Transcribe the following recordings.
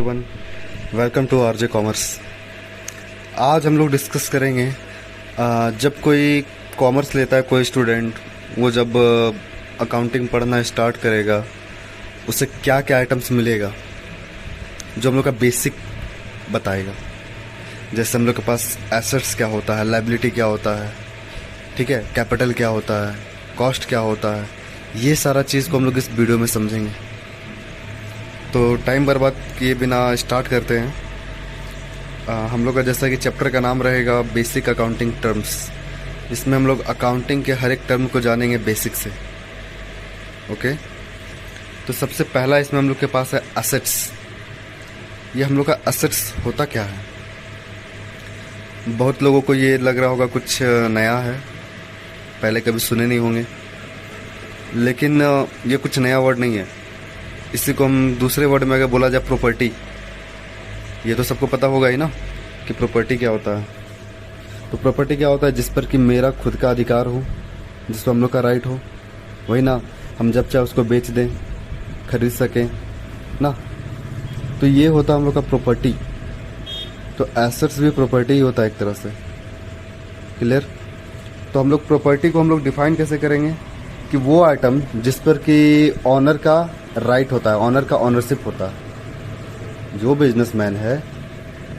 Everyone, welcome to RJ commerce. आज हम लोग डिस्कस करेंगे जब कोई कॉमर्स लेता है कोई स्टूडेंट, वो जब अकाउंटिंग पढ़ना स्टार्ट करेगा उसे क्या क्या आइटम्स मिलेगा, जो हम लोग का बेसिक बताएगा। जैसे हम लोग के पास एसेट्स क्या होता है, लायबिलिटी क्या होता है, ठीक है, कैपिटल क्या होता है, कॉस्ट क्या होता है, ये सारा चीज़ को हम लोग इस वीडियो में समझेंगे। तो टाइम बर्बाद किए बिना स्टार्ट करते हैं। हम लोग का जैसा कि चैप्टर का नाम रहेगा बेसिक अकाउंटिंग टर्म्स। इसमें हम लोग अकाउंटिंग के हर एक टर्म को जानेंगे बेसिक से। ओके, तो सबसे पहला इसमें हम लोग के पास है असेट्स। ये हम लोग का असेट्स होता क्या है? बहुत लोगों को ये लग रहा होगा कुछ नया है, पहले कभी सुने नहीं होंगे, लेकिन ये कुछ नया वर्ड नहीं है। इसी को हम दूसरे वर्ड में अगर बोला जाए प्रॉपर्टी, ये तो सबको पता होगा ही ना कि प्रॉपर्टी क्या होता है। तो प्रॉपर्टी क्या होता है? जिस पर कि मेरा खुद का अधिकार हो, जिस पर हम लोग का राइट हो, वही ना, हम जब चाहे उसको बेच दें, खरीद सकें ना। तो ये होता है हम लोग का प्रॉपर्टी। तो एसेट्स भी प्रॉपर्टी ही होता है एक तरह से। क्लियर? तो हम लोग प्रॉपर्टी को हम लोग डिफाइन कैसे करेंगे कि वो आइटम जिस पर कि ऑनर का राइट होता है, ऑनर का ऑनरशिप होता है। जो बिजनेसमैन है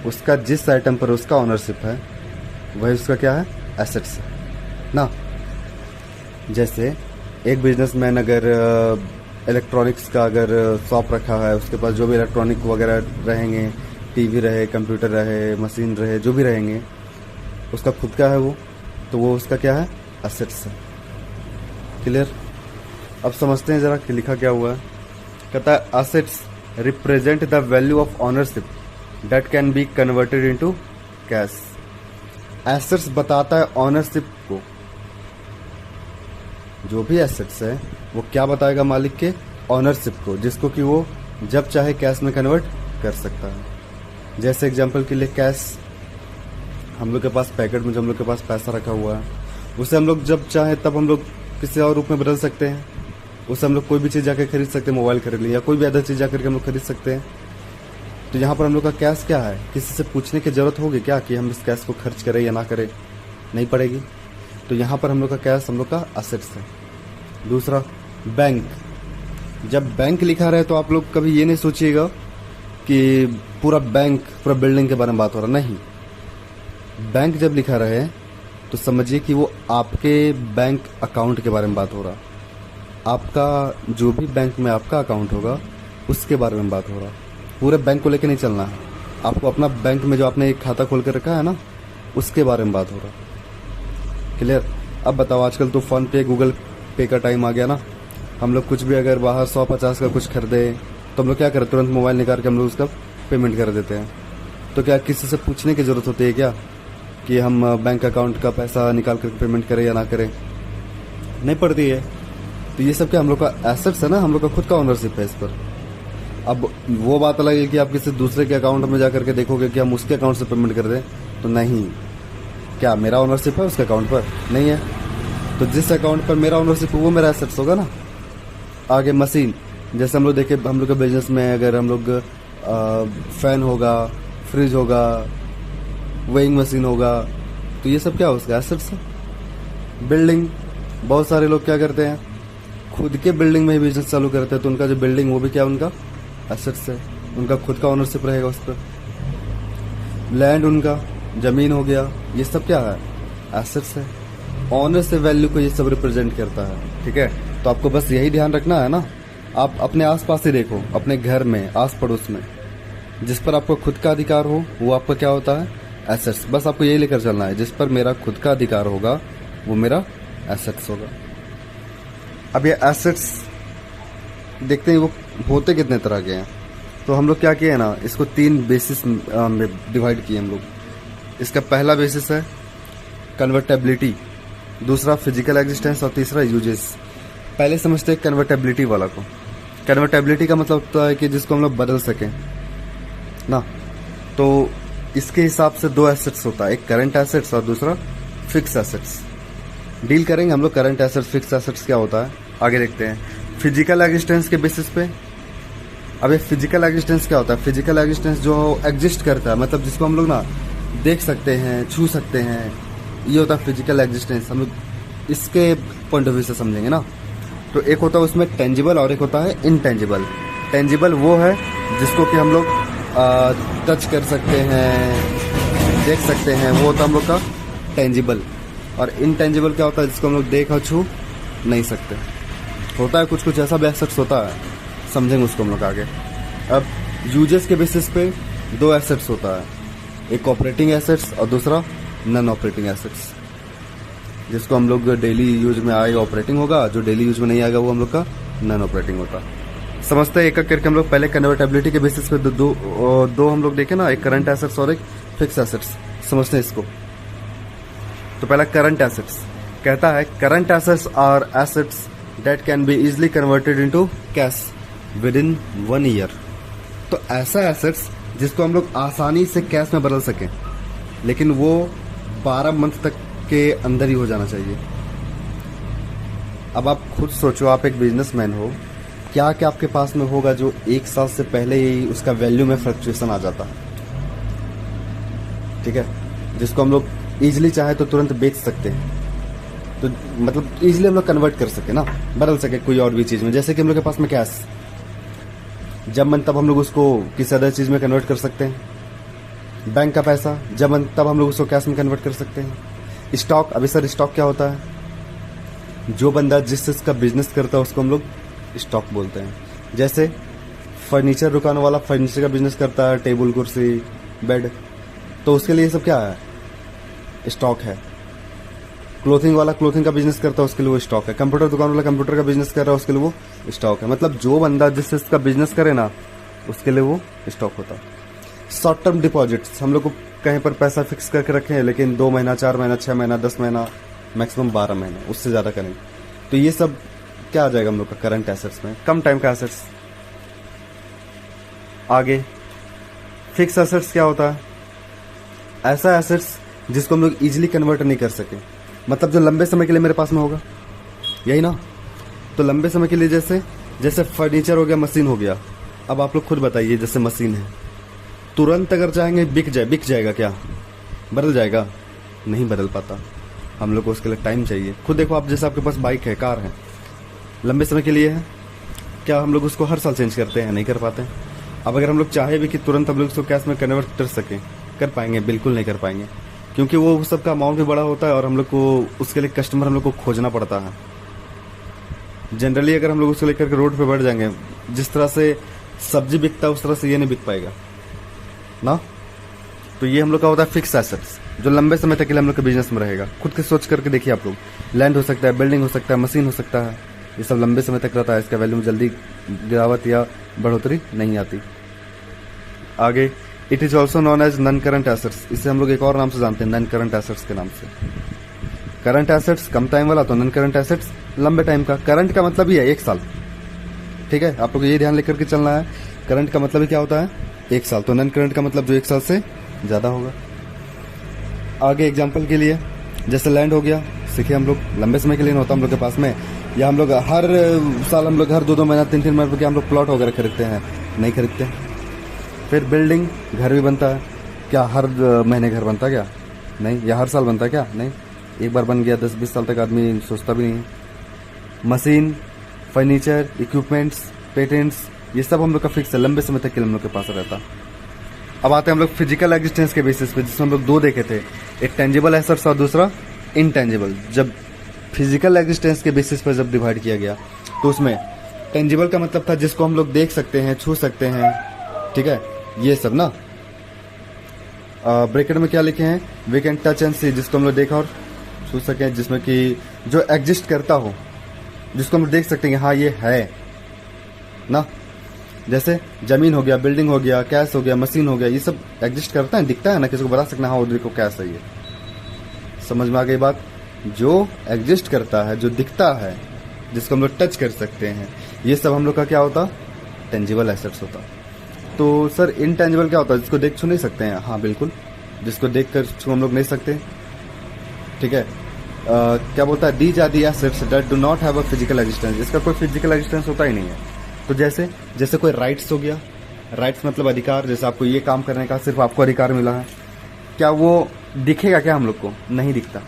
उसका जिस आइटम पर उसका ऑनरशिप है वही उसका क्या है? एसेट्स ना। जैसे एक बिजनेसमैन अगर इलेक्ट्रॉनिक्स का अगर शॉप रखा है, उसके पास जो भी इलेक्ट्रॉनिक वगैरह रहेंगे, टीवी रहे, कंप्यूटर रहे, मशीन रहे, जो भी रहेंगे, उसका खुद का है वो, तो वो उसका क्या है? एसेट्स है। क्लियर? अब समझते हैं ज़रा कि लिखा क्या हुआ है। कहता है assets represent the value of ownership that can be converted into cash. Assets बताता है ऑनरशिप को। जो भी एसेट्स है वो क्या बताएगा? मालिक के ऑनरशिप को, जिसको कि वो जब चाहे कैश में कन्वर्ट कर सकता है। जैसे एग्जांपल के लिए कैश, हम लोग के पास पैकेट में जो हम लोग के पास पैसा रखा हुआ है, उसे हम लोग जब चाहे तब हम लोग किसी और रूप में बदल सकते हैं। उससे हम लोग कोई भी चीज़ जाकर खरीद सकते हैं, मोबाइल खरीद लिया, कोई भी अदर चीज़ जाकर के हम लोग खरीद सकते हैं। तो यहाँ पर हम लोग का कैश क्या है? किसी से पूछने की जरूरत होगी क्या कि हम इस कैश को खर्च करें या ना करें? नहीं पड़ेगी। तो यहाँ पर हम लोग का कैश हम लोग का असेट्स है। दूसरा, बैंक। जब बैंक लिखा रहे तो आप लोग कभी ये नहीं सोचिएगा कि पूरा बैंक, पूरा बिल्डिंग के बारे में बात हो रहा, नहीं। बैंक जब लिखा रहे तो समझिए कि वो आपके बैंक अकाउंट के बारे में बात हो रहा। आपका जो भी बैंक में आपका अकाउंट होगा उसके बारे में बात हो रहा। पूरे बैंक को लेके नहीं चलना है आपको। अपना बैंक में जो आपने एक खाता खोल कर रखा है ना, उसके बारे में बात हो रहा। क्लियर? अब बताओ, आजकल तो फोन पे, गूगल पे का टाइम आ गया ना। हम लोग कुछ भी अगर बाहर 150 का कुछ खरीदे तो हम लोग क्या करें? तुरंत मोबाइल निकाल के हम लोग उसका पेमेंट कर देते हैं। तो क्या किसी से पूछने की जरूरत होती है क्या कि हम बैंक अकाउंट का पैसा निकाल कर पेमेंट करें या ना करें? नहीं पड़ती है। तो ये सब क्या हम लोग का एसेट्स है ना, हम लोग का खुद का ओनरशिप है इस पर। अब वो बात अलग है कि आप किसी दूसरे के अकाउंट में जाकर के देखोगे कि हम उसके अकाउंट से पेमेंट कर दें, तो नहीं। क्या मेरा ओनरशिप है उसके अकाउंट पर? नहीं है। तो जिस अकाउंट पर मेरा ओनरशिप है वो मेरा एसेट्स होगा ना। आगे मशीन, जैसे हम लोग देखे, हम लोग के बिजनेस में अगर हम लोग फैन होगा, फ्रिज होगा, वेइंग मशीन होगा, तो ये सब क्या है? उसका एसेट्स है। बिल्डिंग, बहुत सारे लोग क्या करते हैं, खुद के बिल्डिंग में ही बिजनेस चालू करते हैं, तो उनका जो बिल्डिंग वो भी क्या, उनका एसेट्स है। उनका खुद का ओनरशिप रहेगा उस पर। लैंड, उनका जमीन हो गया, ये सब क्या है? एसेट्स है। ऑनर से वैल्यू को ये सब रिप्रेजेंट करता है। ठीक है? तो आपको बस यही ध्यान रखना है ना। आप अपने आसपास ही देखो, अपने घर में, आस पड़ोस में, जिस पर आपको खुद का अधिकार हो वो आपका क्या होता है? एसेट्स। बस आपको यही लेकर चलना है, जिस पर मेरा खुद का अधिकार होगा वो मेरा एसेट्स होगा। अब ये एसेट्स देखते हैं वो होते कितने तरह के हैं। तो हम लोग क्या किए हैं ना, इसको 3 बेसिस में डिवाइड किए हम लोग। इसका पहला बेसिस है कन्वर्टेबिलिटी, दूसरा फिजिकल एग्जिस्टेंस और तीसरा यूजेस। पहले समझते हैं कन्वर्टेबिलिटी वाला को। कन्वर्टेबिलिटी का मतलब होता है कि जिसको हम लोग बदल सकें ना। तो इसके हिसाब से 2 एसेट्स होता है, एक करंट एसेट्स और दूसरा फिक्स एसेट्स। डील करेंगे हम लोग करंट एसेट्स, फिक्स एसेट्स क्या होता है, आगे देखते हैं। फिजिकल एग्जिस्टेंस के बेसिस पे अब ये फिजिकल एग्जिस्टेंस क्या होता है? फिजिकल एग्जिस्टेंस जो एग्जिस्ट करता है, मतलब जिसको हम लोग ना देख सकते हैं, छू सकते हैं, ये होता है फिजिकल एग्जिस्टेंस। हम लोग इसके पॉइंट ऑफ व्यू से समझेंगे ना, तो एक होता है उसमें टेंजिबल और एक होता है इनटेंजिबल। टेंजिबल वो है जिसको कि हम लोग टच कर सकते हैं, देख सकते हैं, वो होता है हम लोग का टेंजिबल। और इनटेंजिबल क्या होता है? जिसको हम लोग देख और छू नहीं सकते। होता है कुछ कुछ ऐसा भी एसेट्स होता है, समझेंगे उसको हम लोग आगे। अब यूजेस के बेसिस पे दो एसेट्स होता है, एक ऑपरेटिंग एसेट्स और दूसरा नॉन ऑपरेटिंग एसेट्स। जिसको हम लोग डेली यूज में आएगा ऑपरेटिंग होगा, जो डेली यूज में नहीं आएगा वो हम लोग का नॉन ऑपरेटिंग होता। समझते हैं एक एक करके हम लोग। पहले कन्वर्टेबिलिटी के बेसिस पे दो हम लोग देखें ना, एक करंट एसेट्स और एक फिक्स एसेट्स। समझते हैं इसको। तो पहला करंट एसेट्स कहता है, current assets are assets that can be easily converted into cash within 1 year. तो ऐसा एसेट्स जिसको हम लोग आसानी से कैश में बदल सकें, लेकिन वो 12 मंथ तक के अंदर ही हो जाना चाहिए। अब आप खुद सोचो, आप एक बिजनेसमैन हो, क्या क्या आपके पास में होगा जो 1 साल से पहले ही उसका वैल्यू में फ्लक्चुएशन आ जाता है। ठीक है, जिसको हम लोग इजिली चाहे तो तुरंत बेच सकते हैं, तो मतलब इजिली हम लोग कन्वर्ट कर सके ना, बदल सके कोई और भी चीज में। जैसे कि हम लोग के पास में कैश, जब मन तब हम लोग उसको किसी अदर चीज में कन्वर्ट कर सकते हैं। बैंक का पैसा, जब मन तब हम लोग उसको कैश में कन्वर्ट कर सकते हैं। स्टॉक, अभी सर स्टॉक क्या होता है? जो बंदा जिस चीज का बिजनेस करता है उसको हम लोग स्टॉक बोलते हैं। जैसे फर्नीचर दुकान वाला फर्नीचर का बिजनेस करता है, टेबल, कुर्सी, बेड, तो उसके लिए सब क्या है? स्टॉक है। क्लोथिंग वाला क्लोथिंग का बिजनेस करता है, उसके लिए वो स्टॉक है। कंप्यूटर दुकान वाला कंप्यूटर का बिजनेस कर रहा है, उसके लिए वो स्टॉक है। मतलब जो बंदा जिस चीज का बिजनेस करे ना, उसके लिए वो स्टॉक होता है। शॉर्ट टर्म डिपॉजिट्स, हम लोग को कहीं पर पैसा फिक्स करके रखे हैं, लेकिन 2 महीना, 4 महीना, 6 महीना, 10 महीना, मैक्सिमम 12 महीना, उससे ज्यादा करें, तो ये सब क्या आ जाएगा हम लोग का करंट एसेट्स में, कम टाइम का एसेट्स। आगे फिक्स एसेट्स क्या होता है? ऐसा एसेट्स जिसको हम लोग इजिली कन्वर्ट नहीं कर सके, मतलब जो लंबे समय के लिए मेरे पास में होगा, यही ना। तो लंबे समय के लिए जैसे फर्नीचर हो गया, मशीन हो गया। अब आप लोग खुद बताइए, जैसे मशीन है, तुरंत अगर चाहेंगे बिक जाएगा क्या? बदल जाएगा? नहीं बदल पाता। हम लोग को उसके लिए टाइम चाहिए। खुद देखो आप, जैसे आपके पास बाइक है, कार है, लंबे समय के लिए है, क्या हम लोग उसको हर साल चेंज करते हैं? नहीं कर पाते। अब अगर हम लोग चाहे भी कि तुरंत हम लोग उसको कैश में कन्वर्ट कर सकें, कर पाएंगे? बिल्कुल नहीं कर पाएंगे, क्योंकि वो सबका अमाउंट भी बड़ा होता है और हम लोग को उसके लिए कस्टमर हम लोग को खोजना पड़ता है। जनरली अगर हम लोग उसको लेकर के रोड पे बैठ जाएंगे, जिस तरह से सब्जी बिकता है उस तरह से ये नहीं बिक पाएगा ना। तो ये हम लोग का होता है फिक्स एसेट्स, जो लंबे समय तक के लिए हम लोग के बिजनेस में रहेगा। खुद के सोच करके देखिए आप लोग, लैंड हो सकता है, बिल्डिंग हो सकता है, मशीन हो सकता है, ये सब लंबे समय तक रहता है। इसका वैल्यू में जल्दी गिरावट या बढ़ोतरी नहीं आती। आगे, it is also non as non current assets. इसे हम लोग एक और नाम से जानते हैं, नॉन करंट एसेट्स के नाम से। करंट एसेट्स कम टाइम वाला, तो नॉन करंट एसेट्स लंबे टाइम का। करंट का मतलब ही है 1 साल। ठीक है, आप लोग ये ध्यान लेकर के चलना है। करंट का मतलब क्या होता है? 1 साल। तो नॉन करंट का मतलब जो 1 साल से ज्यादा होगा। आगे एग्जाम्पल के लिए, जैसे लैंड हो गया, सीखे हम लोग लंबे समय के लिए होता हम लोग के पास में, या हम लोग हर साल हम लोग हर 2-2 महीना, 3-3 महीने के हम लोग प्लॉट वगैरह खरीदते हैं? नहीं खरीदते। फिर बिल्डिंग, घर भी बनता है, क्या हर महीने घर बनता है क्या? नहीं। या हर साल बनता है क्या? नहीं। एक बार बन गया, 10-20 साल तक आदमी सोचता भी नहीं है। मशीन, फर्नीचर, इक्विपमेंट्स, पेटेंट्स, ये सब हम लोग का फिक्स है, लंबे समय तक के हम लोग के पास रहता। अब आते हैं हम लोग फिजिकल एग्जिस्टेंस के बेसिस पे, जिसमें हम लोग 2 देखे थे, एक टेंजिबल एसेट्स और दूसरा इनटेंजिबल। जब फिजिकल एग्जिस्टेंस के बेसिस पर जब डिवाइड किया गया, तो उसमें टेंजिबल का मतलब था जिसको हम लोग देख सकते हैं, छू सकते हैं। ठीक है, ये सब ना। ब्रैकेट में क्या लिखे हैं? वी कैन टच एंड सी, जिसको हम लोग देख और छू सकें, जिसमें कि जो एग्जिस्ट करता हो, जिसको हम देख सकते हैं हाँ ये है ना। जैसे जमीन हो गया, बिल्डिंग हो गया, कैश हो गया, मशीन हो गया, ये सब एग्जिस्ट करता है, दिखता है ना, किसी को बता सकना हाँ उधर को कैश है। ये समझ में आ गई बात? जो एग्जिस्ट करता है, जो दिखता है, जिसको हम लोग टच कर सकते हैं, ये सब हम लोग का क्या होता? टेंजिबल एसेट्स होता। तो सर इनटेंजिबल क्या होता है? जिसको देख छू नहीं सकते हैं? हाँ बिल्कुल, जिसको देख कर छू हम लोग नहीं सकते। ठीक है, क्या बोलता है? These are the assets that do not have a physical existence. इसका कोई फिजिकल एग्जिस्टेंस होता ही नहीं है। तो जैसे जैसे कोई राइट्स हो गया, राइट्स मतलब अधिकार, जैसे आपको ये काम करने का सिर्फ आपको अधिकार मिला है, क्या वो दिखेगा क्या हम लोग को? नहीं दिखता।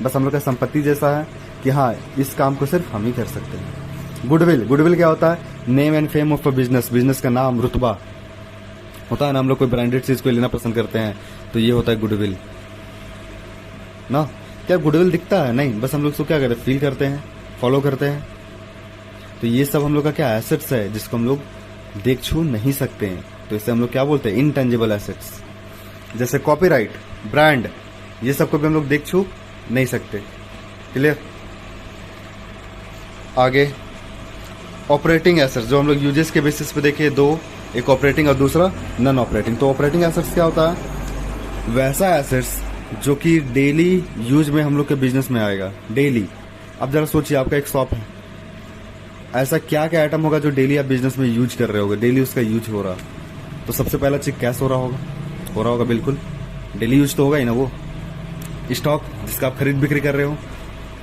बस हम लोग का संपत्ति जैसा है कि हाँ इस काम को सिर्फ हम ही कर सकते हैं। गुडविल, गुडविल क्या होता है? Name and fame of a business, business का नाम, रुतबा होता है ना। हम लोग कोई ब्रांडेड चीज को लेना पसंद करते हैं तो ये होता है गुडविल ना। क्या गुडविल दिखता है? नहीं, बस हम लोग इसको क्या करते हैं? फील करते हैं, फॉलो करते हैं। तो ये सब हम लोग का क्या एसेट्स है जिसको हम लोग देख छू नहीं सकते हैं, तो इसे हम लोग क्या बोलते हैं? Intangible assets. जैसे कॉपीराइट, ब्रांड, ये सब को भी हम लोग देख छू नहीं सकते। क्लियर? आगे ऑपरेटिंग एसेट्स, जो हम लोग यूजेस के बेसिस पे देखे दो, एक ऑपरेटिंग और दूसरा नॉन ऑपरेटिंग। तो ऑपरेटिंग एसेट्स क्या होता है? वैसा एसेट्स जो कि डेली यूज में हम लोग के बिजनेस में आएगा, डेली। अब जरा सोचिए, आपका एक शॉप है, ऐसा क्या क्या आइटम होगा जो डेली आप बिजनेस में यूज कर रहे होगे, डेली उसका यूज हो रहा। तो सबसे पहला चीज कैश हो रहा होगा बिल्कुल, डेली यूज तो होगा ही ना। वो स्टॉक जिसका आप खरीद बिक्री कर रहे हो,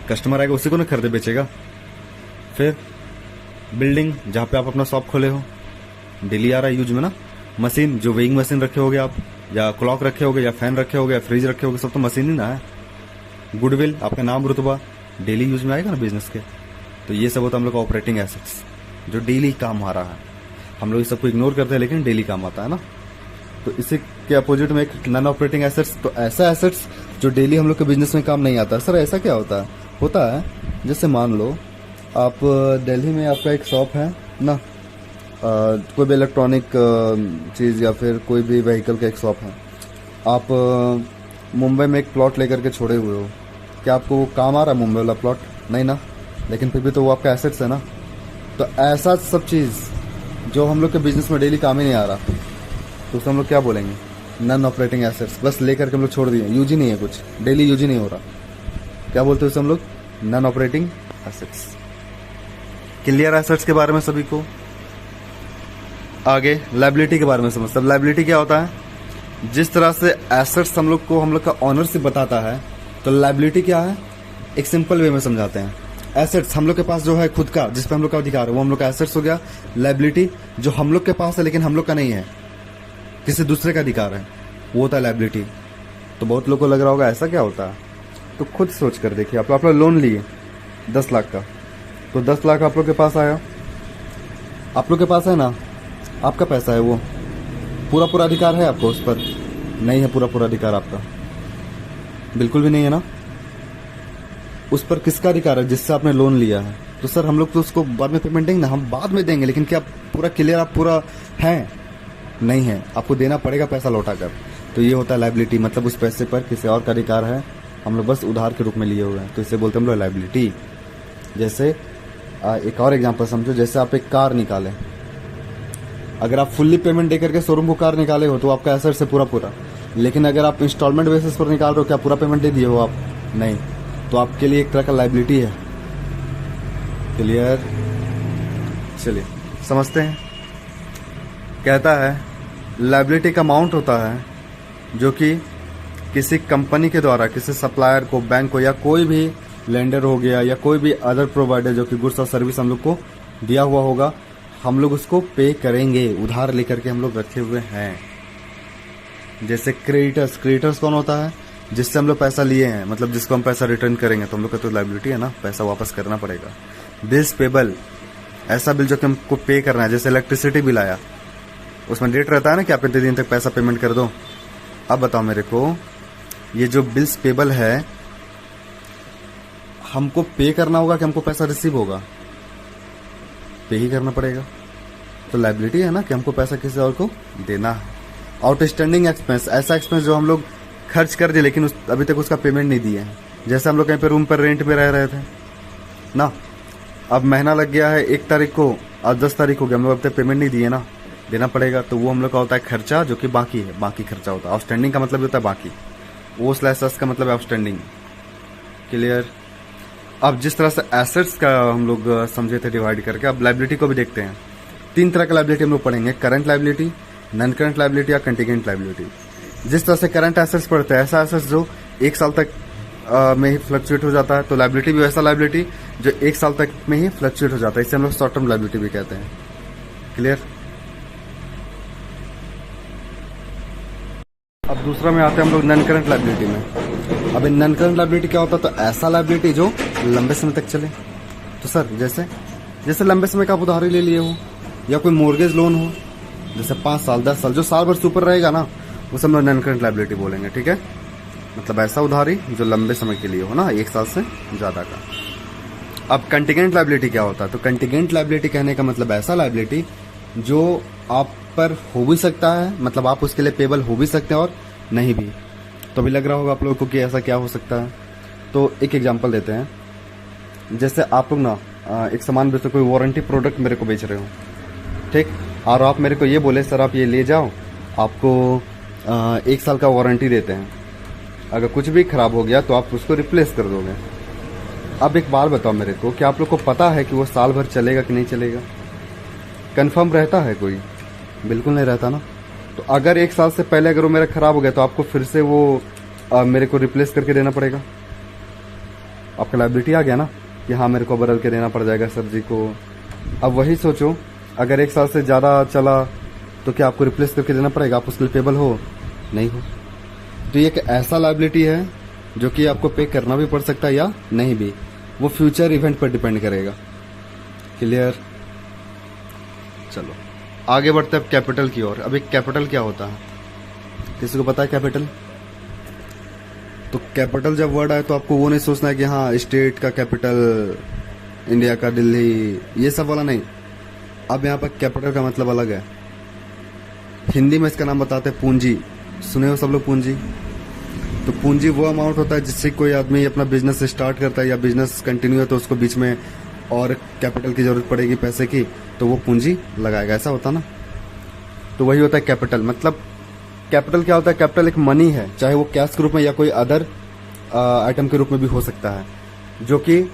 कस्टमर आएगा उसी को ना खरीदे बेचेगा। फिर बिल्डिंग जहाँ पे आप अपना शॉप खोले हो, डेली आ रहा है यूज में ना। मशीन, जो वेइंग मशीन रखे होगे आप, या क्लॉक रखे होगे, या फैन रखे होगे, या फ्रिज रखे होगे, सब तो मशीन ही ना है। गुडविल, आपका नाम, रुतबा, डेली यूज में आएगा ना बिजनेस के। तो ये सब होता है हम लोग का ऑपरेटिंग एसेट्स, जो डेली काम आ रहा है। हम लोग इस सबको इग्नोर करते हैं लेकिन डेली काम आता है ना। तो इसी के अपोजिट में एक नॉन ऑपरेटिंग एसेट्स, तो ऐसा एसेट्स जो डेली हम लोग के बिजनेस में काम नहीं आता। सर ऐसा क्या होता है? होता है जैसे मान लो आप दिल्ली में आपका एक शॉप है ना, कोई भी इलेक्ट्रॉनिक चीज़ या फिर कोई भी व्हीकल का एक शॉप है। आप मुंबई में एक प्लॉट लेकर के छोड़े हुए हो, क्या आपको वो काम आ रहा है मुंबई वाला प्लॉट? नहीं ना, लेकिन फिर भी तो वो आपका एसेट्स है ना। तो ऐसा सब चीज़ जो हम लोग के बिजनेस में डेली काम ही नहीं आ रहा, तो उसे हम लोग क्या बोलेंगे? Non operating assets. बस लेकर के हम लोग छोड़ दिए, यूज ही नहीं है, कुछ डेली यूज ही नहीं हो रहा, क्या बोलते हैं उसे हम लोग? Non operating assets. Clear assets के बारे में सभी को? आगे लायबिलिटी के बारे में समझते हैं। लायबिलिटी क्या होता है? जिस तरह से एसेट्स हम लोग को हम लोग का ऑनरशिप बताता है, तो लायबिलिटी क्या है? एक सिंपल वे में समझाते हैं। एसेट्स हम लोग के पास जो है खुद का, जिस पे हम लोग का अधिकार है, वो हम लोग का एसेट्स हो गया। लायबिलिटी जो हम लोग के पास है लेकिन हम लोग का नहीं है, किसी दूसरे का अधिकार है, वो होता है लायबिलिटी। तो बहुत लोगों को लग रहा होगा ऐसा क्या होता है, तो खुद सोच कर देखिए। आप लोग लोन लिए 10 लाख का, तो 10 लाख आप लोग के पास आया, आप लोग के पास है ना, आपका पैसा है, वो पूरा अधिकार है आपको उस पर? नहीं है पूरा अधिकार आपका, बिल्कुल भी नहीं है ना। उस पर किसका अधिकार है? जिससे आपने लोन लिया है। तो सर हम लोग तो उसको बाद में पेमेंट देंगे ना, हम बाद में देंगे, लेकिन क्या पूरा क्लियर आप पूरा है? नहीं है, आपको देना पड़ेगा पैसा लौटा कर। तो ये होता है लायबिलिटी, मतलब उस पैसे पर किसी और का अधिकार है, हम लोग बस उधार के रूप में लिए हुए हैं, तो इसे बोलते हैं हम लोग लायबिलिटी। जैसे एक और एग्जांपल समझो, जैसे आप एक कार निकालें, अगर आप फुल्ली पेमेंट दे करके शोरूम को कार निकाले हो तो आपका एसेट्स है पूरा, लेकिन अगर आप इंस्टॉलमेंट बेसिस पर निकाल रहे हो, क्या पूरा पेमेंट दे दिए हो आप? नहीं, तो आपके लिए एक तरह का लायबिलिटी है। क्लियर? चलिए समझते हैं। कहता है लायबिलिटी का अमाउंट होता है जो कि किसी कंपनी के द्वारा किसी सप्लायर को, बैंक को, या कोई भी लेंडर हो गया, या कोई भी अदर प्रोवाइडर जो कि गुड्स और सर्विस हम लोग को दिया हुआ होगा, हम लोग उसको पे करेंगे, उधार लेकर के हम लोग रखे हुए हैं। जैसे क्रेडिटर्स, क्रेडिटर्स कौन होता है? जिससे हम लोग पैसा लिए हैं, मतलब जिसको हम पैसा रिटर्न करेंगे, तो हम लोग का तो लायबिलिटी है ना, पैसा वापस करना पड़ेगा। बिल्स पेबल, ऐसा बिल जो कि हमको पे करना है, जैसे इलेक्ट्रिसिटी बिल आया, उसमें डेट रहता है ना कि आप इतने दिन तक पैसा पेमेंट कर दो। अब बताओ मेरे को, ये जो बिल्स पेबल है, हमको पे करना होगा कि हमको पैसा रिसीव होगा? पे ही करना पड़ेगा, तो लायबिलिटी है ना कि हमको पैसा किसी और को देना है। आउटस्टैंडिंग एक्सपेंस, ऐसा एक्सपेंस जो हम लोग खर्च कर दिए लेकिन अभी तक उसका पेमेंट नहीं दिए हैं। जैसे हम लोग कहीं पे रूम पर रेंट में रह रहे थे ना, अब महीना लग गया है 1 तारीख को, आज 10 तारीख हो गया, हम लोग अब तक पेमेंट नहीं दिए ना, देना पड़ेगा। तो वो हम लोग का होता है खर्चा, जो कि बाकी है, बाकी खर्चा होता है। आउटस्टैंडिंग का मतलब होता है बाकी, वो स्लैश एस का मतलब है आउटस्टैंडिंग। क्लियर? अब जिस तरह से एसेट्स का हम लोग समझे थे डिवाइड करके, अब लायबिलिटी को भी देखते हैं। 3 तरह का लायबिलिटी हम लोग पढ़ेंगे, current liability, non current liability या कंटीजेंट लायबिलिटी। जिस तरह से करंट एसेट्स पढ़ते हैं, ऐसा एसेट्स जो 1 साल तक में ही फ्लक्चुएट हो जाता है, तो लायबिलिटी भी वैसा लायबिलिटी जो 1 साल तक में ही फ्लक्चुएट हो जाता है, इसे हम लोग शॉर्ट टर्म लायबिलिटी भी कहते हैं। क्लियर। अब दूसरा में आते हैं हम लोग नॉन करंट लायबिलिटी में। अब नॉन करंट लायबिलिटी क्या होता है? तो ऐसा लायबिलिटी जो लंबे समय तक चले। तो सर जैसे लंबे समय का आप उधारी ले लिए हो या कोई मोर्गेज लोन हो, जैसे 5 साल 10 साल, जो साल भर से ऊपर रहेगा ना, वो सब नॉन करंट लायबिलिटी बोलेंगे। ठीक है, मतलब ऐसा उधारी जो लंबे समय के लिए हो ना, 1 साल से ज्यादा का। अब कंटिजेंट लायबिलिटी क्या होता है? तो कंटिजेंट लायबिलिटी कहने का मतलब ऐसा लायबिलिटी जो आप पर हो भी सकता है, मतलब आप उसके लिए पेबल हो भी सकते हैं और नहीं भी। तो अभी लग रहा होगा आप लोगों को कि ऐसा क्या हो सकता है। तो एक एग्जांपल देते हैं। जैसे आप लोग ना एक सामान बेचते, कोई वारंटी प्रोडक्ट मेरे को बेच रहे हो, ठीक, और आप मेरे को ये बोले सर आप ये ले जाओ, आपको 1 साल का वारंटी देते हैं, अगर कुछ भी खराब हो गया तो आप उसको रिप्लेस कर दोगे। अब एक बार बताओ मेरे को, क्या आप लोग को पता है कि वो साल भर चलेगा कि नहीं चलेगा? कंफर्म रहता है कोई? बिल्कुल नहीं रहता ना। तो अगर 1 साल से पहले अगर वो मेरा खराब हो गया तो आपको फिर से वो मेरे को रिप्लेस करके देना पड़ेगा। आपका लायबिलिटी आ गया ना कि हाँ मेरे को बदल के देना पड़ जाएगा सर जी को। अब वही सोचो, अगर 1 साल से ज़्यादा चला तो क्या आपको रिप्लेस करके देना पड़ेगा? आप उसके लिए पेबल हो? नहीं हो। तो ये एक ऐसा लायबिलिटी है जो कि आपको पे करना भी पड़ सकता है या नहीं भी, वो फ्यूचर इवेंट पर डिपेंड करेगा। क्लियर। चलो आगे बढ़ते हैं कैपिटल की ओर। अब एक कैपिटल क्या होता है, किसी को पता है कैपिटल? तो कैपिटल जब वर्ड आए तो आपको वो नहीं सोचना है कि हाँ स्टेट का कैपिटल, इंडिया का दिल्ली, ये सब वाला नहीं। अब यहाँ पर कैपिटल का मतलब अलग है। हिंदी में इसका नाम बताते हैं पूंजी। सुने हो सब लोग पूंजी? तो पूंजी वो अमाउंट होता है जिससे कोई आदमी अपना बिजनेस स्टार्ट करता है या बिजनेस कंटिन्यू है तो उसको बीच में और कैपिटल की जरूरत पड़ेगी पैसे की, तो वो पूंजी लगाएगा। ऐसा होता ना, तो वही होता है कैपिटल। मतलब कैपिटल क्या होता है? कैपिटल एक मनी है, चाहे वो कैश के रूप में या कोई अदर आइटम के रूप में भी हो सकता है, जो कि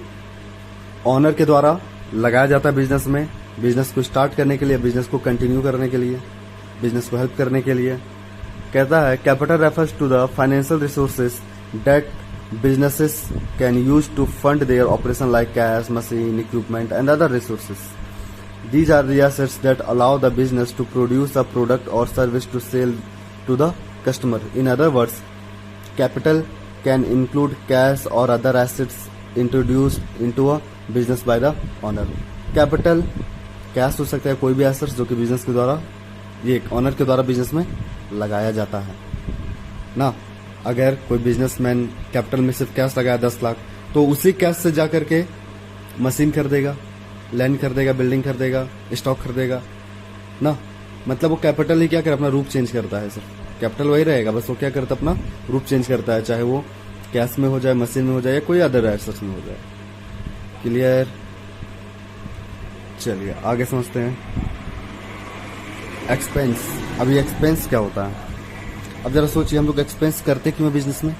ऑनर के द्वारा लगाया जाता है बिजनेस में, बिजनेस को स्टार्ट करने के लिए, बिजनेस को कंटिन्यू करने के लिए, बिजनेस को हेल्प करने के लिए। कहता है capital refers to the financial resources that businesses can use to fund their operation like cash, machine, equipment and other resources. These are the assets that allow the business to produce a product or service to sell to the customer. In other words, capital can include cash or other assets introduced into a business by the owner. Capital cash हो सकता है, कोई भी assets जो कि business के द्वारा, ये ऑनर के द्वारा बिजनेस में लगाया जाता है ना। अगर कोई बिजनेसमैन कैपिटल में सिर्फ कैश लगाया 10 लाख, तो उसी कैश से जा करके मशीन खरीदेगा, लैंड खरीदेगा, बिल्डिंग खरीदेगा, स्टॉक खरीदेगा ना। मतलब वो कैपिटल ही क्या कर अपना रूप चेंज करता है। सिर्फ कैपिटल वही रहेगा, बस वो क्या करता है अपना रूप चेंज करता है, चाहे वो कैश में हो जाए, मशीन में हो जाए या कोई अदर एसेट्स में हो जाए। क्लियर। चलिए आगे समझते हैं एक्सपेंस। अभी एक्सपेंस क्या होता है? अब जरा सोचिए, हम लोग एक्सपेंस करते क्यों बिजनेस में?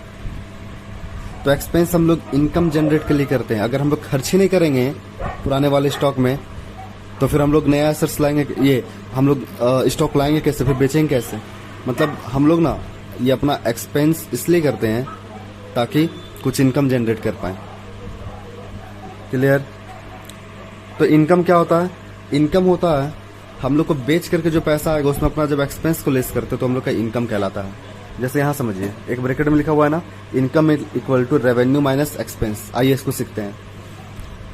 तो एक्सपेंस हम लोग इनकम जनरेट के लिए करते हैं। अगर हम लोग खर्च ही नहीं करेंगे पुराने वाले स्टॉक में, तो फिर हम लोग नया एसेट्स लाएंगे, ये हम लोग स्टॉक लाएंगे कैसे, फिर बेचेंगे कैसे? मतलब हम लोग ना ये अपना एक्सपेंस इसलिए करते हैं ताकि कुछ इनकम जनरेट कर पाए। क्लियर। तो इनकम क्या होता है? इनकम होता है हम लोग को बेच करके जो पैसा आएगा उसमें अपना जब एक्सपेंस को लेस करते तो हम लोग का इनकम कहलाता है। जैसे यहाँ समझिए, एक ब्रैकेट में लिखा हुआ है ना, income equal to revenue minus expense. आइए इसको सीखते हैं।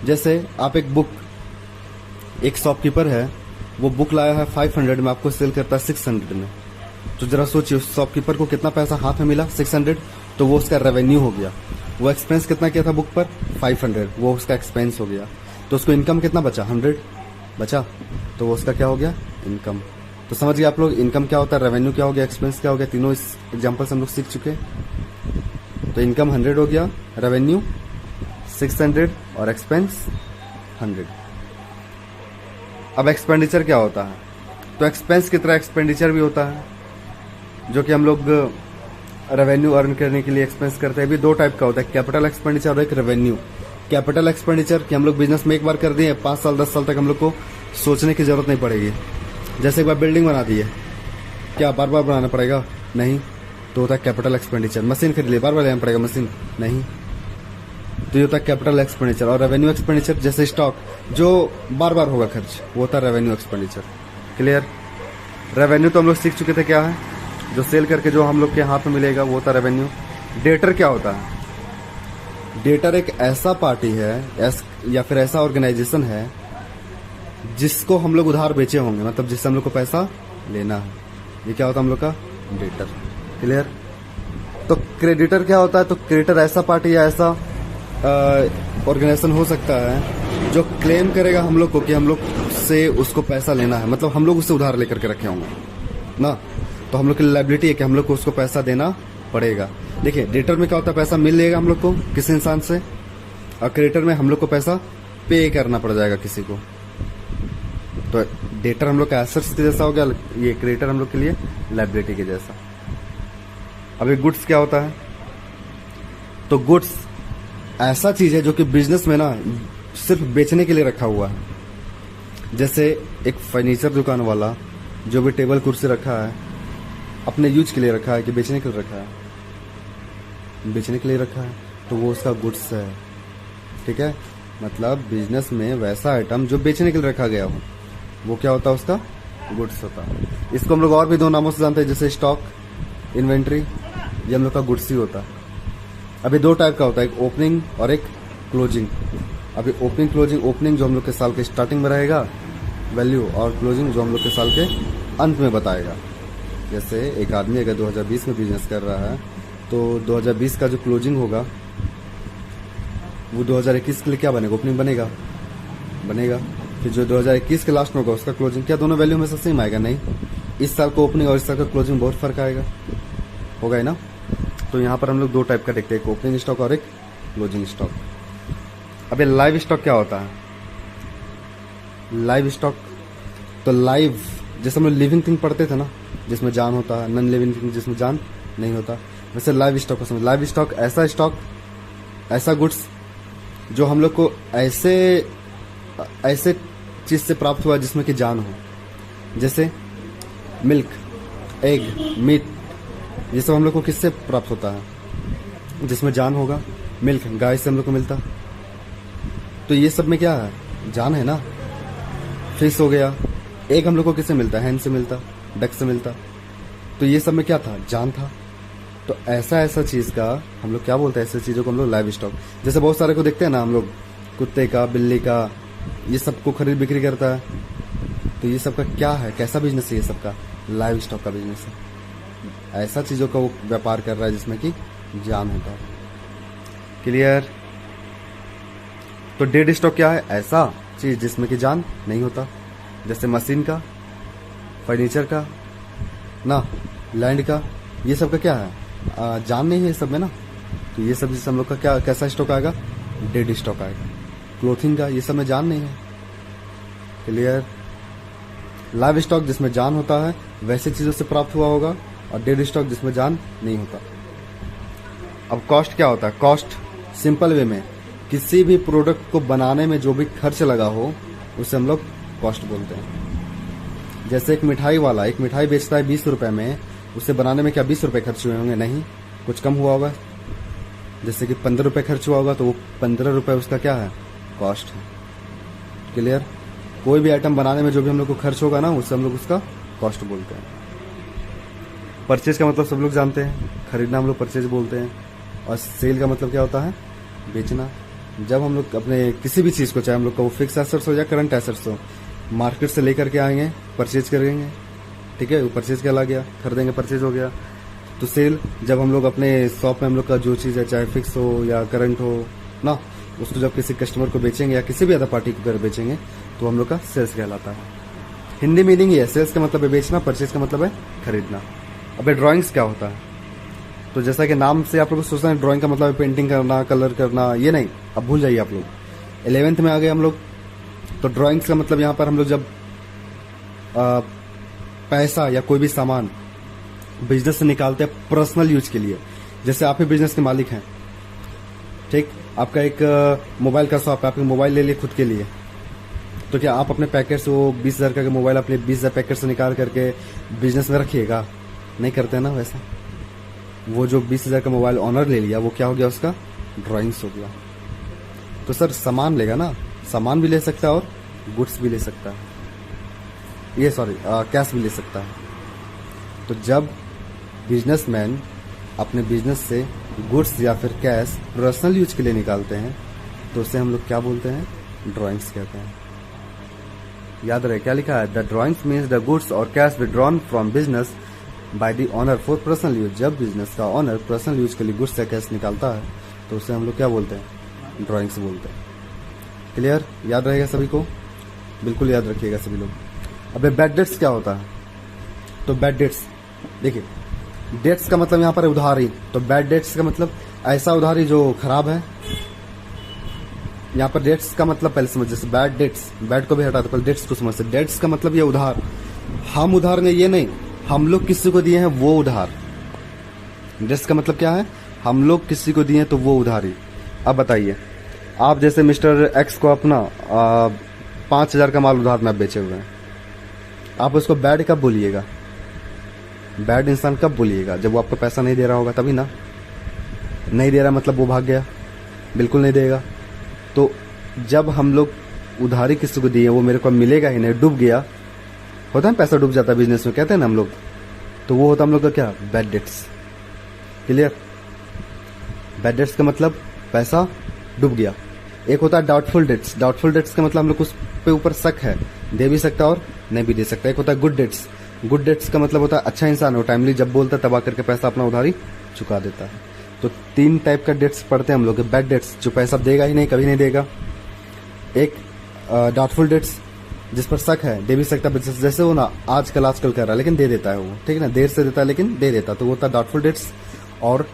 जैसे आप एक बुक, एक शॉपकीपर है, वो बुक लाया है 500 में, आपको सेल करता है 600 में। तो जरा सोचिए उस शॉपकीपर को कितना पैसा हाथ में मिला? 600। तो वो उसका रेवेन्यू हो गया। वो एक्सपेंस कितना किया था बुक पर? 500, वो उसका एक्सपेंस हो गया। तो उसको इनकम कितना बचा? 100 बचा, तो वो उसका क्या हो गया? इनकम। तो समझ गए आप लोग इनकम क्या होता है, रेवेन्यू क्या हो गया, एक्सपेंस क्या हो गया। तीनों इस एग्जांपल से हम लोग सीख चुके। तो इनकम 100 हो गया, रेवेन्यू 600 और एक्सपेंस 100। अब एक्सपेंडिचर क्या होता है? तो एक्सपेंस की तरह एक्सपेंडिचर भी होता है, जो कि हम लोग रेवेन्यू अर्न करने के लिए एक्सपेंस करते हैं। भी 2 टाइप का होता है, कैपिटल एक्सपेंडिचर और एक रेवेन्यू। कैपिटल एक्सपेंडिचर कि हम लोग बिजनेस में एक बार कर दिए, 5 साल 10 साल तक हम लोग को सोचने की जरूरत नहीं पड़ेगी। जैसे एक बार बिल्डिंग बना दी है, क्या बार बार बनाना पड़ेगा? नहीं। तो होता है कैपिटल एक्सपेंडिचर। मशीन खरीद ली, बार बार लेना पड़ेगा मशीन? नहीं। तो ये होता है कैपिटल एक्सपेंडिचर। और रेवेन्यू एक्सपेंडिचर जैसे स्टॉक, जो बार बार होगा खर्च, वो होता है रेवेन्यू एक्सपेंडिचर। क्लियर। रेवेन्यू तो हम लोग सीख चुके थे क्या है, जो सेल करके जो हम लोग के हाथ में मिलेगा वो होता रेवेन्यू। डेटर क्या होता है? डेटर एक ऐसा पार्टी है या फिर ऐसा ऑर्गेनाइजेशन है जिसको हम लोग उधार बेचे होंगे, मतलब जिससे हम लोग को पैसा लेना है, ये क्या होता है हम लोग का डेटर। क्लियर। तो क्रेडिटर क्या होता है? तो क्रेडिटर ऐसा पार्टी या ऐसा ऑर्गेनाइजेशन हो सकता है जो क्लेम करेगा हम लोग को कि हम लोग से उसको पैसा लेना है, मतलब हम लोग उससे उधार लेकर के रखे होंगे ना, तो हम लोग की लायबिलिटी है कि हम लोग को उसको पैसा देना पड़ेगा। देखिए डेटर में क्या होता है, पैसा मिलेगा हम लोग को किसी इंसान से, और क्रेडिटर में हम लोग को पैसा पे करना पड़ जाएगा किसी को। तो डेटर हम लोग का एसेट्स के जैसा हो गया, ये क्रेडिटर हम लोग के लिए लायबिलिटी के जैसा। अभी गुड्स क्या होता है? तो गुड्स ऐसा चीज है जो कि बिजनेस में ना सिर्फ बेचने के लिए रखा हुआ है। जैसे एक फर्नीचर दुकान वाला जो भी टेबल कुर्सी रखा है अपने यूज के लिए रखा है कि बेचने के लिए रखा है? बेचने के लिए रखा है, तो वो उसका गुड्स है। ठीक है, मतलब बिजनेस में वैसा आइटम जो बेचने के लिए रखा गया हो वो क्या होता है? उसका गुड्स होता है। इसको हम लोग और भी दो नामों से जानते हैं, जैसे स्टॉक, इन्वेंट्री, ये हम लोग का गुड्स ही होता है। अभी दो टाइप का होता है, एक ओपनिंग और एक क्लोजिंग। अभी ओपनिंग क्लोजिंग, ओपनिंग जो हम लोग के साल के स्टार्टिंग में रहेगा वैल्यू, और क्लोजिंग जो हम लोग के साल के अंत में बताएगा। जैसे एक आदमी अगर 2020 में बिजनेस कर रहा है तो 2020 का जो क्लोजिंग होगा वो 2021 के लिए क्या बनेगा? ओपनिंग बनेगा। फिर जो 2021 के लास्ट में होगा उसका क्लोजिंग। क्या दोनों वैल्यू में से सेम आएगा? नहीं, इस साल का ओपनिंग और इस साल का क्लोजिंग बहुत फर्क आएगा, होगा ही ना। तो यहाँ पर हम लोग दो टाइप का देखते हैं, एक ओपनिंग स्टॉक और एक क्लोजिंग स्टॉक। अबे लाइव स्टॉक क्या होता है? लाइव स्टॉक तो लाइव, जैसे हम लोग लिविंग थिंग पढ़ते थे ना जिसमें जान होता है, नॉन लिविंग थिंग जिसमें जान नहीं होता, वैसे लाइव स्टॉक को समझ। लाइव स्टॉक ऐसा गुड्स जो हम लोग को ऐसे चीज से प्राप्त हुआ जिसमें कि जान हो। जैसे मिल्क, एग, मीट, ये सब हम लोग को किससे प्राप्त होता है? जिसमें जान होगा। मिल्क गाय से हम लोग को मिलता, तो ये सब में क्या है? जान है ना। फिश हो गया, एग हम लोग को किससे मिलता है? हैन से मिलता, डक से मिलता, तो ये सब में क्या था? जान था। तो ऐसा चीज का हम लोग क्या बोलते हैं? ऐसे चीजों को हम लोग लाइव स्टॉक। जैसे बहुत सारे को देखते हैं ना हम लोग, कुत्ते का, बिल्ली का, ये सब को खरीद बिक्री करता है, तो ये सब का क्या है? कैसा बिजनेस है ये सब का? लाइव स्टॉक का बिजनेस है। ऐसा चीजों का वो व्यापार कर रहा है जिसमें कि जान होता है। क्लियर। तो डेड स्टॉक क्या है? ऐसा चीज जिसमें कि जान नहीं होता, जैसे मशीन का, फर्नीचर का ना, लैंड का, ये सब का क्या है? जान नहीं है सब में ना। तो ये सब जिस हम लोग का क्या कैसा स्टॉक आएगा? डेड स्टॉक आएगा। क्लोथिंग का, ये सब में जान नहीं है। क्लियर। लाइव स्टॉक जिसमें जान होता है वैसे चीजों से प्राप्त हुआ होगा, और डेड स्टॉक जिसमें जान नहीं होता। अब कॉस्ट क्या होता है? कॉस्ट सिंपल वे में किसी भी प्रोडक्ट को बनाने में जो भी खर्च लगा हो उसे हम लोग कॉस्ट बोलते हैं। जैसे एक मिठाई वाला एक मिठाई बेचता है 20 रुपए में, उसे बनाने में क्या 20 रुपए खर्च हुए होंगे? नहीं, कुछ कम हुआ होगा। जैसे कि 15 रुपए खर्च हुआ होगा तो वो 15 रुपए उसका क्या है? कॉस्ट है। क्लियर। कोई भी आइटम बनाने में जो भी हम लोग को खर्च होगा ना उससे हम लोग उसका कॉस्ट बोलते हैं। परचेज का मतलब सब लोग जानते हैं, खरीदना हम लोग परचेज बोलते हैं, और सेल का मतलब क्या होता है? बेचना। जब हम लोग अपने किसी भी चीज को, चाहे हम लोग का वो फिक्स एसेट्स हो या करंट एसेट्स हो, मार्केट से लेकर के आएंगे, परचेज करेंगे, ठीक है, वो परचेज कहला गया, खरीदेंगे, परचेज हो गया। तो सेल, जब हम लोग अपने शॉप में हम लोग का जो चीज़ है, चाहे फिक्स हो या करंट हो ना, उसको जब किसी कस्टमर को बेचेंगे या किसी भी अदर पार्टी को घर बेचेंगे तो हम लोग का सेल्स कहलाता है। हिंदी मीनिंग ही है, सेल्स का मतलब है बेचना, परचेज का मतलब है खरीदना। अब ड्राइंग्स क्या होता है? तो जैसा कि नाम से आप लोग सोचते हैं ड्राइंग का मतलब है पेंटिंग करना, कलर करना, ये नहीं, अब भूल जाइए आप लोग। 11th में आ गए हम लोग, तो ड्राइंग्स का मतलब यहाँ पर हम लोग जब पैसा या कोई भी सामान बिजनेस से निकालते हैं पर्सनल यूज के लिए, जैसे आप ही बिजनेस के मालिक हैं, ठीक, आपका एक मोबाइल का शॉप है, आपने मोबाइल ले लिए खुद के लिए, तो क्या आप अपने पैकेट से वो 20,000 का मोबाइल अपने 20,000 पैकेट से निकाल करके बिजनेस में रखिएगा? नहीं करते ना वैसा। वो जो 20,000 का मोबाइल ऑनर ले लिया वो क्या हो गया? उसका ड्राइंग्स हो गया। तो सर सामान लेगा ना, सामान भी ले सकता है और गुड्स भी ले सकता है। कैश भी ले सकता है। तो जब बिजनेसमैन अपने बिजनेस से गुड्स या फिर कैश पर्सनल यूज के लिए निकालते हैं तो उसे हम लोग क्या बोलते हैं, ड्राइंग्स कहते हैं। याद रहे क्या लिखा है, the drawings means the goods और cash withdrawn from business by the owner for personal use. जब बिजनेस का ऑनर पर्सनल यूज के लिए गुड्स या कैश निकालता है तो उसे हम लोग क्या बोलते हैं, ड्राइंग्स बोलते हैं। क्लियर, याद रहेगा सभी को, बिल्कुल याद रखिएगा सभी लोग। अबे बैड डेट्स क्या होता है, तो बैड डेट्स देखिए, डेट्स का मतलब यहाँ पर उधारी, तो बैड डेट्स का मतलब ऐसा उधारी जो खराब है। यहाँ पर डेट्स का मतलब पहले समझ, जैसे बैड डेट्स, बैड को भी हटा दो, पहले डेट्स को समझते। डेट्स का मतलब ये उधार, हम उधार ने ये नहीं, हम लोग किसी को दिए हैं वो उधार। डेट्स का मतलब क्या है, हम लोग किसी को दिए तो वो उधारी। अब बताइए, आप जैसे मिस्टर एक्स को अपना 5,000 का माल उधार में आप बेचे हुए हैं, आप उसको बैड कब बोलिएगा, बैड इंसान कब बोलिएगा, जब वो आपको पैसा नहीं दे रहा होगा तभी ना। नहीं दे रहा मतलब वो भाग गया, बिल्कुल नहीं देगा। तो जब हम लोग उधारी किसी को दिए वो मेरे को मिलेगा ही नहीं, डूब गया, होता है पैसा डूब जाता है बिजनेस में, कहते हैं ना हम लोग, तो वो होता है हम लोग का क्या, bad debts. Clear, bad debts का मतलब पैसा डूब गया। एक होता है डाउटफुल डेट्स, डाउटफुल डेट्स का मतलब हम लोग उस पे ऊपर शक है, दे भी सकता और नहीं भी दे सकता। एक होता है गुड डेट्स, गुड डेट्स का मतलब होता है अच्छा इंसान हो, टाइमली जब बोलता है तब आकर के पैसा अपना उधारी चुका देता है। तो 3 टाइप का डेट्स पढ़ते हैं हम लोग, बैड डेट्स जो पैसा देगा ही नहीं, कभी नहीं देगा। एक डाउटफुल डेट्स जिस पर शक है, दे भी सकता है, जैसे वो ना आजकल कर रहा है लेकिन दे देता है वो, ठीक है ना, देर से देता है लेकिन दे देता, तो वो होता है डाउटफुल डेट्स। और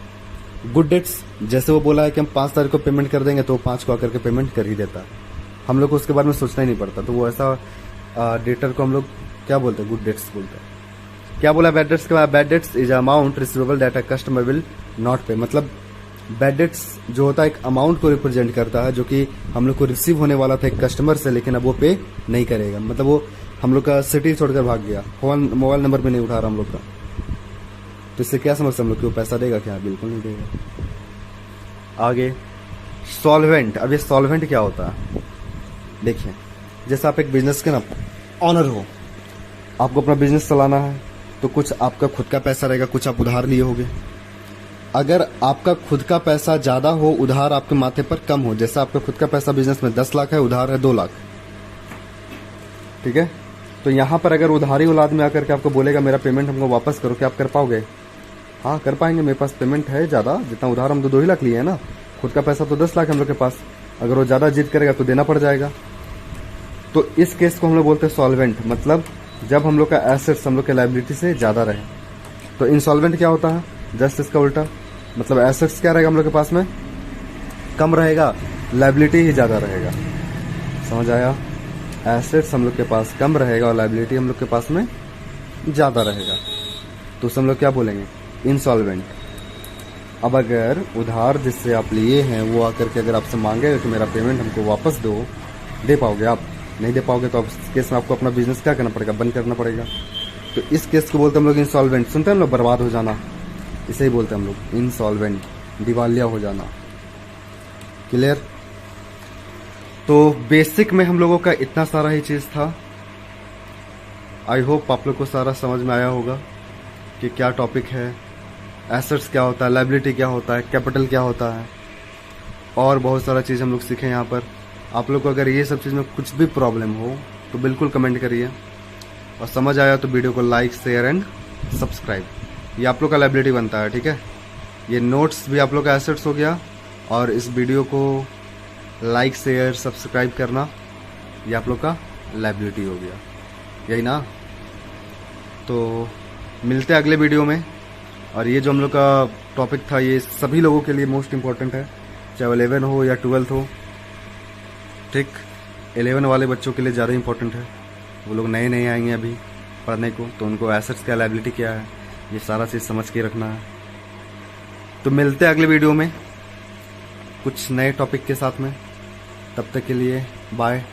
गुड डेट्स जैसे वो बोला है कि हम 5 तारीख को पेमेंट कर देंगे तो 5 को आकर के पेमेंट कर ही देता है, हम लोग को उसके बारे में सोचना ही नहीं पड़ता, तो वो ऐसा डेटर को हम लोग क्या बोलते हैं, गुड डेट्स बोलते हैं। क्या बोला बैड डेट्स के बाद, bad debts is amount receivable that a customer will not पे। मतलब बैड डेट्स जो होता है एक अमाउंट को रिप्रेजेंट करता है जो कि हम लोग को रिसीव होने वाला था एक कस्टमर से, लेकिन अब वो पे नहीं करेगा, मतलब वो हम लोग का सिटी छोड़कर भाग गया, मोबाइल नंबर भी नहीं उठा रहा हम लोग का, तो इससे क्या समझते हम लोग कि वो पैसा देगा क्या, बिल्कुल नहीं देगा। आगे सॉल्वेंट। अब ये सॉल्वेंट क्या होता है, देखिए जैसे आप एक बिजनेस के ना ऑनर हो, आपको अपना बिजनेस चलाना है, तो कुछ आपका खुद का पैसा रहेगा, कुछ आप उधार लिए होगे। अगर आपका खुद का पैसा ज्यादा हो, उधार आपके माथे पर कम हो, जैसे आपका खुद का पैसा बिजनेस में 10 लाख है, उधार है 2 लाख, ठीक है, तो यहां पर अगर उधारी वाला आदमी आकर के आपको बोलेगा मेरा पेमेंट हमको वापस करो, क्या आप कर पाओगे? हाँ कर पाएंगे, मेरे पास पेमेंट है ज्यादा, जितना उधार हम तो 2 ही लाख लिए है ना, खुद का पैसा तो 10 लाख है हम लोग के पास, अगर वो ज्यादा जिद करेगा तो देना पड़ जाएगा। तो इस केस को हम लोग बोलते हैं सॉल्वेंट, मतलब जब हम लोग का एसेट्स हम लोग के लायबिलिटी से ज्यादा रहे। तो इंसॉल्वेंट क्या होता है, जस्ट इसका उल्टा, मतलब एसेट्स क्या रहेगा हम लोग के पास में, कम रहेगा, लायबिलिटी ही ज्यादा रहेगा। समझ आया, एसेट्स हम लोग के पास कम रहेगा और लायबिलिटी हम लोग के पास में ज्यादा रहेगा, तो उसे हम लोग क्या बोलेंगे, इंसॉल्वेंट। अब अगर उधार जिससे आप लिए हैं वो आकर के अगर आपसे मांगेगा कि मेरा पेमेंट हमको वापस दो, दे पाओगे आप? नहीं दे पाओगे तो इस केस में आपको अपना बिजनेस क्या करना पड़ेगा, बंद करना पड़ेगा। तो इस केस को बोलते हैं हम लोग इंसॉल्वेंट। सुनते हैं हम लोग, बर्बाद हो जाना, इसे ही बोलते हैं हम लोग इंसॉल्वेंट, दिवालिया हो जाना। क्लियर? तो बेसिक में हम लोगों का इतना सारा ही चीज था। आई होप आप लोग को सारा समझ में आया होगा कि क्या टॉपिक है, एसेट्स क्या होता है, लायबिलिटी क्या होता है, कैपिटल क्या होता है, और बहुत सारा चीज हम लोग सीखे यहाँ पर। आप लोग को अगर ये सब चीज में कुछ भी प्रॉब्लम हो तो बिल्कुल कमेंट करिए, और समझ आया तो वीडियो को लाइक, शेयर एंड सब्सक्राइब। ये आप लोग का लायबिलिटी बनता है, ठीक है। ये नोट्स भी आप लोग का एसेट्स हो गया, और इस वीडियो को लाइक, शेयर, सब्सक्राइब करना ये आप लोग का लायबिलिटी हो गया, यही ना। तो मिलते हैं अगले वीडियो में। और ये जो हम लोग का टॉपिक था ये सभी लोगों के लिए मोस्ट इम्पॉर्टेंट है, चाहे 11 हो या 12th हो, ठीक। 11 वाले बच्चों के लिए ज़्यादा इम्पोर्टेंट है, वो लोग नए नए आएंगे अभी पढ़ने को, तो उनको एसेट्स क्या, लायबिलिटी क्या है, ये सारा चीज़ समझ के रखना है। तो मिलते हैं अगले वीडियो में कुछ नए टॉपिक के साथ में, तब तक के लिए बाय।